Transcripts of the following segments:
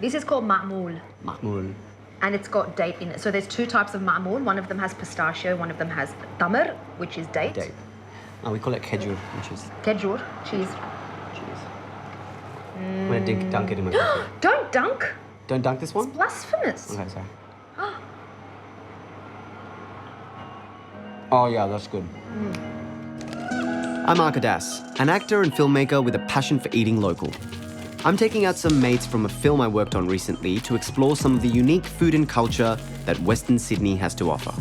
This is called ma'moul. Mahmoul. And it's got date in it. So there's two types of ma'moul. One of them has pistachio, one of them has tamar, which is date. Date. We call it khejur, which is Kejur, cheese. cheese. I'm going to dunk it in my coffee. Don't dunk. Don't dunk this one? Blasphemous. Okay, sorry. Oh, yeah, that's good. I'm Arka, an actor and filmmaker with a passion for eating local. I'm taking out some mates from a film I worked on recently to explore some of the unique food and culture that Western Sydney has to offer.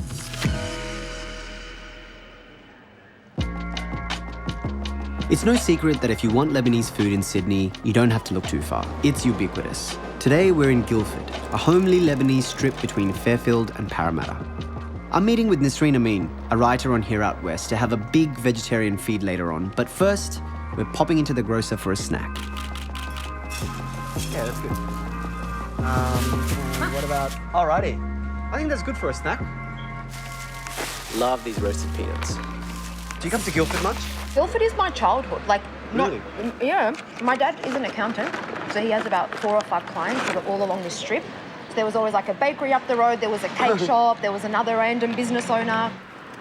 It's no secret that if you want Lebanese food in Sydney, you don't have to look too far. It's ubiquitous. Today we're in Guildford, a homely Lebanese strip between Fairfield and Parramatta. I'm meeting with Nisrine Amine, a writer on Here Out West, to have a big vegetarian feed later on. But first, we're popping into the grocer for a snack. Yeah, that's good. What about... Alrighty. I think that's good for a snack. Love these roasted peanuts. Do you come to Guildford much? Guildford is my childhood. Like, Really? Yeah. My dad is an accountant, so he has about 4 or 5 clients that are all along this strip. So there was always like a bakery up the road, there was a cake shop, there was another random business owner.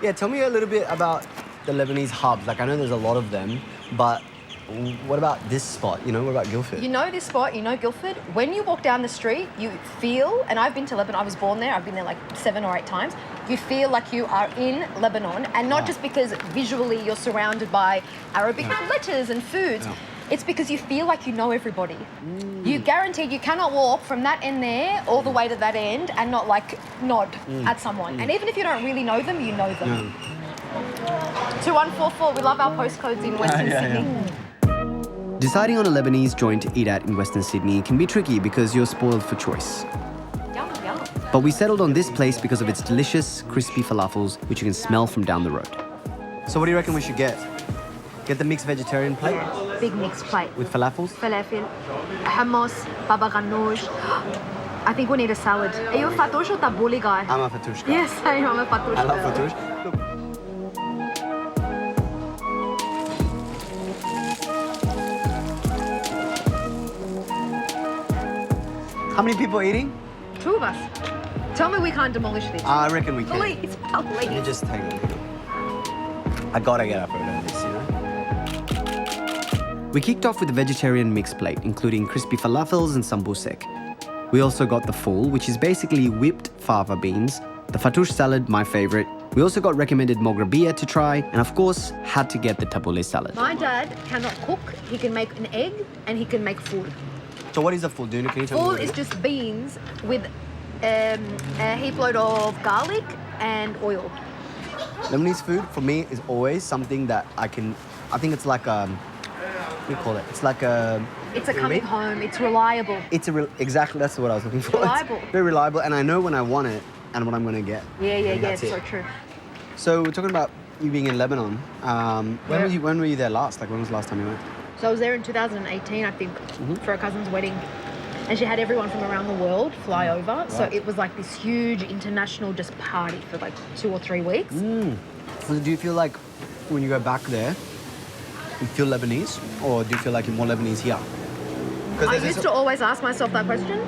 Yeah, tell me a little bit about the Lebanese hubs. Like, I know there's a lot of them, but what about this spot? You know, what about Guildford? You know this spot, you know Guildford. When you walk down the street, you feel, and I've been to Lebanon, I was born there, I've been there like 7 or 8 times, you feel like you are in Lebanon, and not just because visually you're surrounded by Arabic letters and foods. It's because you feel like you know everybody. You guaranteed you cannot walk from that end there all the way to that end and not like nod at someone. And even if you don't really know them, you know them. 2144, we love our postcodes in Western Sydney. Deciding on a Lebanese joint to eat at in Western Sydney can be tricky because you're spoiled for choice. Yum, yum. But we settled on this place because of its delicious, crispy falafels, which you can smell from down the road. So what do you reckon we should get? Get the mixed vegetarian plate? Big mixed plate. With falafels? Falafel, hummus, baba ganoush. I think we need a salad. Are you a fatoush or tabbouleh guy? I'm a fatoush guy. Yes, I am a fatoush. I love fatoush. Look. How many people are eating? 2 of us. Tell me we can't demolish this. I reckon we can. Please, Let me please. just take a look. I gotta get a photo of this, you know? We kicked off with a vegetarian mixed plate, including crispy falafels and sambusek. We also got the full, which is basically whipped fava beans, the fatoush salad, my favorite. We also got recommended mograbiya to try, and of course, had to get the tabbouleh salad. My dad cannot cook. He can make an egg and he can make food. So what is a full, Duna? Can you tell me Full what it is just beans with a heap load of garlic and oil. Lebanese food, for me, is always something that I think it's like what do you call it? It's like a... It's a coming home. It's reliable. Exactly, that's what I was looking for. Reliable. It's very reliable, and I know when I want it and what I'm going to get. Yeah, That's it's it. so true. So we're talking about you being in Lebanon. When were you there last? Like, when was the last time you went? So I was there in 2018, I think, for a cousin's wedding. And she had everyone from around the world fly over. So it was like this huge international just party for like 2 or 3 weeks. So do you feel like when you go back there, you feel Lebanese? Or do you feel like you're more Lebanese here? I used to always ask myself that question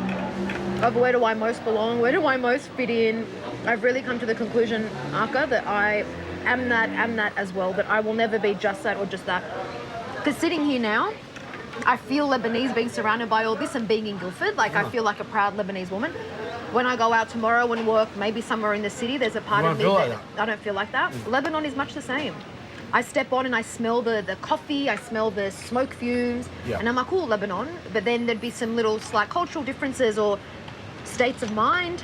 of where do I most belong? Where do I most fit in? I've really come to the conclusion, Arka, that I am that as well, but I will never be just that or just that. Because sitting here now, I feel Lebanese being surrounded by all this and being in Guildford. Like, I feel like a proud Lebanese woman. When I go out tomorrow and work, maybe somewhere in the city, there's a part of me that I don't feel like that. Lebanon is much the same. I step on and I smell the coffee, I smell the smoke fumes, and I'm like, cool, Lebanon. But then there'd be some little slight cultural differences or states of mind.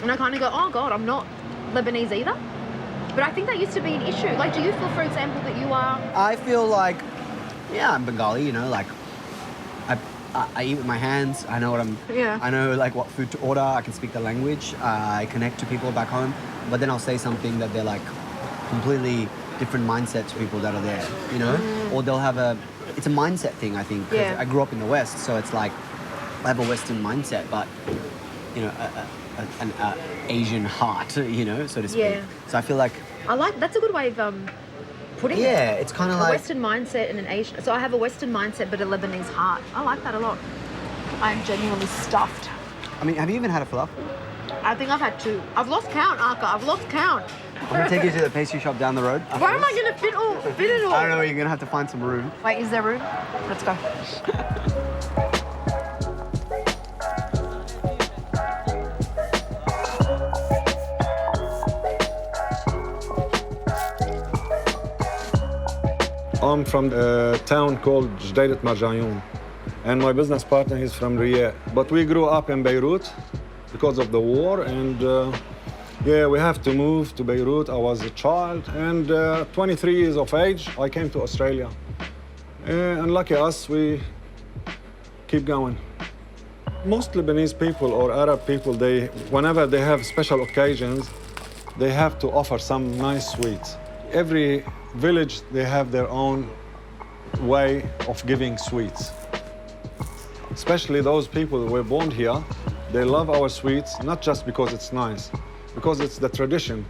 And I kind of go, oh God, I'm not Lebanese either. But I think that used to be an issue. Like, do you feel, for example, that you are... I feel like, yeah, I'm Bengali, you know, like, I eat with my hands. I know what I know, like, what food to order. I can speak the language. I connect to people back home. But then I'll say something that they're, like, completely different mindset to people that are there, you know? Or they'll have it's a mindset thing, I think. 'Cause I grew up in the West, so it's like, I have a Western mindset, but, you know, an Asian heart, you know, so to speak. Yeah. So I feel like... that's a good way of putting it. Yeah, it's kind of a like... Western mindset and an Asian... So I have a Western mindset but a Lebanese heart. I like that a lot. I'm genuinely stuffed. I mean, have you even had a falafel? I think I've had 2. I've lost count, Arka. I've lost count. I'm gonna take you to the pastry shop down the road. Where am I gonna fit it all? I don't know. You're gonna have to find some room. Wait, is there room? Let's go. I'm from a town called Jdeidit Marjayoun, and my business partner is from Riyadh. But we grew up in Beirut because of the war, and yeah, we have to move to Beirut. I was a child, and 23 years of age, I came to Australia. And lucky us, we keep going. Most Lebanese people or Arab people, whenever they have special occasions, they have to offer some nice sweets. Every village, they have their own way of giving sweets. Especially those people who were born here, they love our sweets, not just because it's nice, because it's the tradition.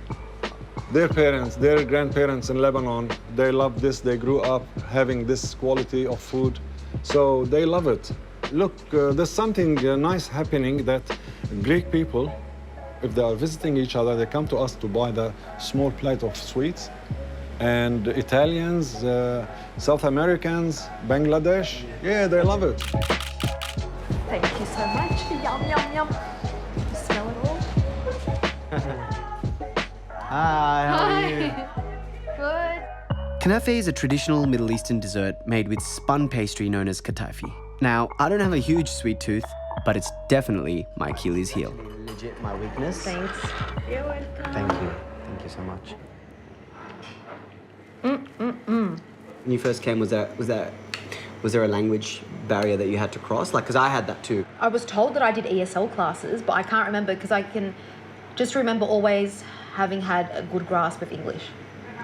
Their parents, their grandparents in Lebanon, they love this. They grew up having this quality of food, so they love it. Look, there's something nice happening that Greek people, if they are visiting each other, they come to us to buy the small plate of sweets. And Italians, South Americans, Bangladesh, yeah, they love it. Thank you so much. Yum, yum, yum. You smell it all? Hi, how are you? Good. Kanafe is a traditional Middle Eastern dessert made with spun pastry known as kataifi. Now, I don't have a huge sweet tooth, but it's definitely my Achilles heel. Legit my weakness. Thanks. You're welcome. Thank you. Thank you so much. When you first came, was there a language barrier that you had to cross? Like, because I had that too. I was told that I did ESL classes, but I can't remember because I can just remember always having had a good grasp of English.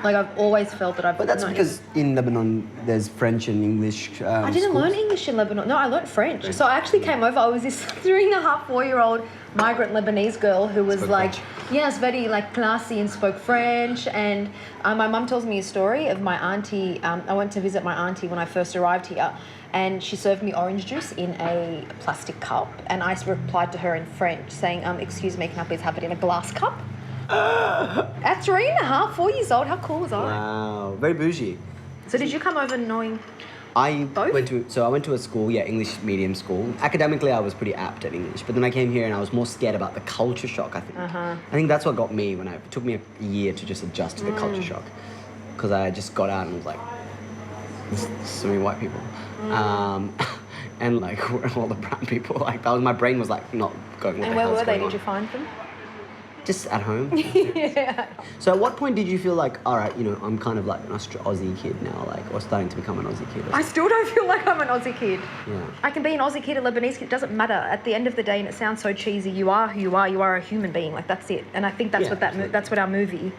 Like, I've always felt that I've... But that's because in Lebanon, there's French and English I didn't schools. learn English in Lebanon. No, I learned French. So I actually came over. I was this 3.5, 4-year-old migrant Lebanese girl who was like, yes, very like classy and spoke French. And my mum tells me a story of my auntie. I went to visit my auntie when I first arrived here, and she served me orange juice in a plastic cup. And I replied to her in French saying, excuse me, can I please have it in a glass cup? At 3.5, 4 years old, how cool was I? Wow, very bougie. So did you come over knowing I both? went to a school, English medium school. Academically, I was pretty apt at English, but then I came here and I was more scared about the culture shock, I think. I think that's what got me it took me a year to just adjust to the culture shock. Because I just got out and was like, there's so many white people. And like, where are all the brown people? Like, my brain was like not going, what And the where hell's were they? going Did you on? find them? Just at home. Yeah. So at what point did you feel like, all right, I'm kind of like an Aussie kid now, like, or starting to become an Aussie kid? I still don't feel like I'm an Aussie kid. Yeah. I can be an Aussie kid, a Lebanese kid, it doesn't matter. At the end of the day, and it sounds so cheesy, you are who you are a human being, like that's it. And I think that's that's what our movie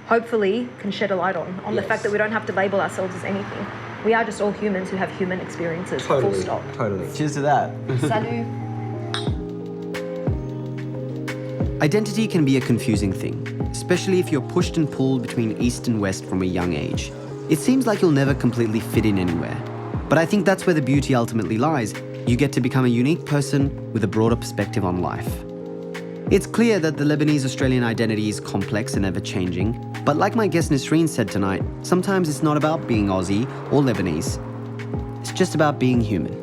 hopefully can shed a light on the fact that we don't have to label ourselves as anything. We are just all humans who have human experiences, full stop. Totally. Cheers to that. Salut. Identity can be a confusing thing, especially if you're pushed and pulled between East and West from a young age. It seems like you'll never completely fit in anywhere. But I think that's where the beauty ultimately lies. You get to become a unique person with a broader perspective on life. It's clear that the Lebanese-Australian identity is complex and ever-changing, but like my guest Nisrine said tonight, sometimes it's not about being Aussie or Lebanese. It's just about being human.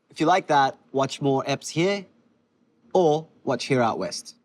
If you like that, watch more eps here or watch Here Out West.